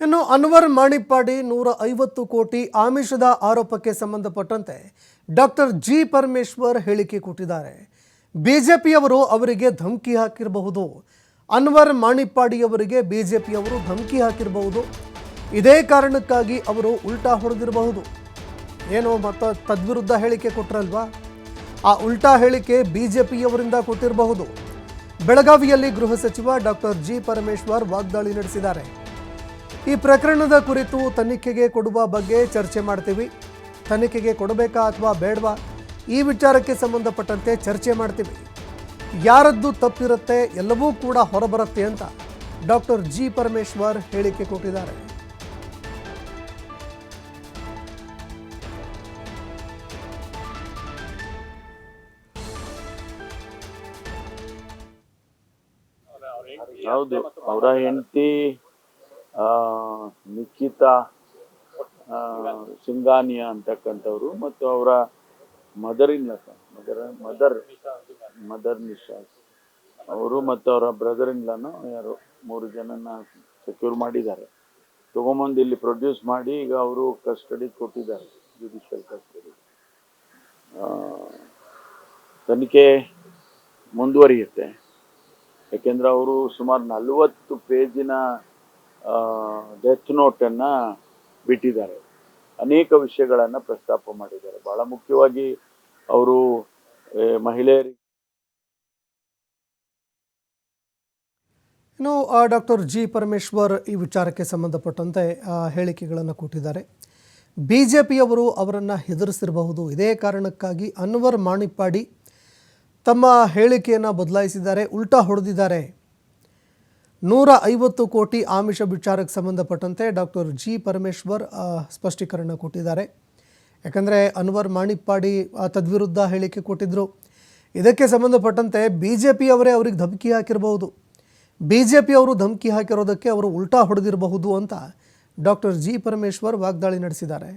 ಇನ್ನು ಅನ್ವರ್ ಮಾಣಿಪ್ಪಾಡಿ 150 ಕೋಟಿ ಆಮಿಷದ ಆರೋಪಕ್ಕೆ ಸಂಬಂಧಪಟ್ಟಂತೆ ಡಾಕ್ಟರ್ ಜಿ ಪರಮೇಶ್ವರ್ ಹೇಳಿಕೆ ಕೊಟ್ಟಿದ್ದಾರೆ. ಬಿಜೆಪಿಯವರು ಅವರಿಗೆ ಧಮಕಿ ಹಾಕಿರಬಹುದು. ಅನ್ವರ್ ಮಾಣಿಪ್ಪಾಡಿಯವರಿಗೆ ಬಿಜೆಪಿಯವರು ಧಮಕಿ ಹಾಕಿರಬಹುದು. ಇದೇ ಕಾರಣಕ್ಕಾಗಿ ಅವರು ಉಲ್ಟಾ ಹೊಡೆದಿರಬಹುದು. ಏನೋ ಮತ್ತೆ ತದ್ವಿರುದ್ಧ ಹೇಳಿಕೆ ಕೊಟ್ಟರಲ್ವಾ, ಆ ಉಲ್ಟಾ ಹೇಳಿಕೆ ಬಿಜೆಪಿಯವರಿಂದ ಕೊಟ್ಟಿರಬಹುದು. ಬೆಳಗಾವಿಯಲ್ಲಿ ಗೃಹ ಸಚಿವ ಡಾಕ್ಟರ್ ಜಿ ಪರಮೇಶ್ವರ್ ವಾಗ್ದಾಳಿ ನಡೆಸಿದ್ದಾರೆ. ಈ ಪ್ರಕರಣದ ಕುರಿತು ತನಿಖೆಗೆ ಕೊಡುವ ಬಗ್ಗೆ ಚರ್ಚೆ ಮಾಡ್ತೀವಿ. ತನಿಖೆಗೆ ಕೊಡಬೇಕಾ ಅಥವಾ ಬೇಡವಾ, ಈ ವಿಚಾರಕ್ಕೆ ಸಂಬಂಧಪಟ್ಟಂತೆ ಚರ್ಚೆ ಮಾಡ್ತೀವಿ. ಯಾರದ್ದು ತಪ್ಪಿರುತ್ತೆ ಎಲ್ಲವೂ ಕೂಡ ಹೊರಬರುತ್ತೆ ಅಂತ ಡಾಕ್ಟರ್ ಜಿ ಪರಮೇಶ್ವರ್ ಹೇಳಿಕೆ ಕೊಟ್ಟಿದ್ದಾರೆ. ಹೌದು, ಅವರ ಹೆಂಡತಿ ನಿಖಿತಾ ಸಿಂಗಾನಿಯಾ ಅಂತಕ್ಕಂಥವ್ರು ಮತ್ತು ಅವರ ಮದರ್ ನಿಶಾ ಅವರು ಮತ್ತು ಅವರ ಬ್ರದರ್ ಇನ್ಲಾನು ಯಾರು 3 ಜನನ ಸೆಕ್ಯೂರ್ ಮಾಡಿದ್ದಾರೆ. ತಗೊಂಬಂದು ಇಲ್ಲಿ ಪ್ರೊಡ್ಯೂಸ್ ಮಾಡಿ ಈಗ ಅವರು ಕಸ್ಟಡಿ ಕೊಟ್ಟಿದ್ದಾರೆ, ಜುಡಿಷಿಯಲ್ ಕಸ್ಟಡಿ. ತನಿಖೆ ಮುಂದುವರಿಯುತ್ತೆ. ಯಾಕೆಂದ್ರೆ ಅವರು ಸುಮಾರು 40 ಪೇಜಿನ ಡೆತ್ ನೋಟನ್ನು ಬಿಟ್ಟಿದ್ದಾರೆ. ಅನೇಕ ವಿಷಯಗಳನ್ನು ಪ್ರಸ್ತಾಪ ಮಾಡಿದ್ದಾರೆ. ಬಹಳ ಮುಖ್ಯವಾಗಿ ಅವರು ಮಹಿಳೆಯರಿಗೆ ಇನ್ನು ಡಾಕ್ಟರ್ ಜಿ ಪರಮೇಶ್ವರ್ ಈ ವಿಚಾರಕ್ಕೆ ಸಂಬಂಧಪಟ್ಟಂತೆ ಹೇಳಿಕೆಗಳನ್ನು ಕೊಟ್ಟಿದ್ದಾರೆ. ಬಿಜೆಪಿಯವರು ಅವರನ್ನು ಹೆದರಿಸಿರಬಹುದು. ಇದೇ ಕಾರಣಕ್ಕಾಗಿ ಅನ್ವರ್ ಮಾಣಿಪ್ಪಾಡಿ ತಮ್ಮ ಹೇಳಿಕೆಯನ್ನು ಬದಲಾಯಿಸಿದ್ದಾರೆ, ಉಲ್ಟಾ ಹೊಡೆದಿದ್ದಾರೆ. 150 ಕೋಟಿ ಆಮಿಷ ವಿಚಾರಕ್ಕೆ ಸಂಬಂಧಪಟ್ಟಂತೆ ಡಾಕ್ಟರ್ ಜಿ ಪರಮೇಶ್ವರ್ ಸ್ಪಷ್ಟೀಕರಣ ಕೊಟ್ಟಿದ್ದಾರೆ. ಯಾಕಂದರೆ ಅನ್ವರ್ ಮಾಣಿಪ್ಪಾಡಿ ತದ್ವಿರುದ್ಧ ಹೇಳಿಕೆ ಕೊಟ್ಟಿದ್ದರು. ಇದಕ್ಕೆ ಸಂಬಂಧಪಟ್ಟಂತೆ ಬಿಜೆಪಿಯವರೇ ಅವ್ರಿಗೆ ಧಮಕಿ ಹಾಕಿರಬಹುದು. ಬಿಜೆಪಿಯವರು ಧಮಕಿ ಹಾಕಿರೋದಕ್ಕೆ ಅವರು ಉಲ್ಟಾ ಹೊಡೆದಿರಬಹುದು ಅಂತ ಡಾಕ್ಟರ್ ಜಿ ಪರಮೇಶ್ವರ್ ವಾಗ್ದಾಳಿ ನಡೆಸಿದ್ದಾರೆ.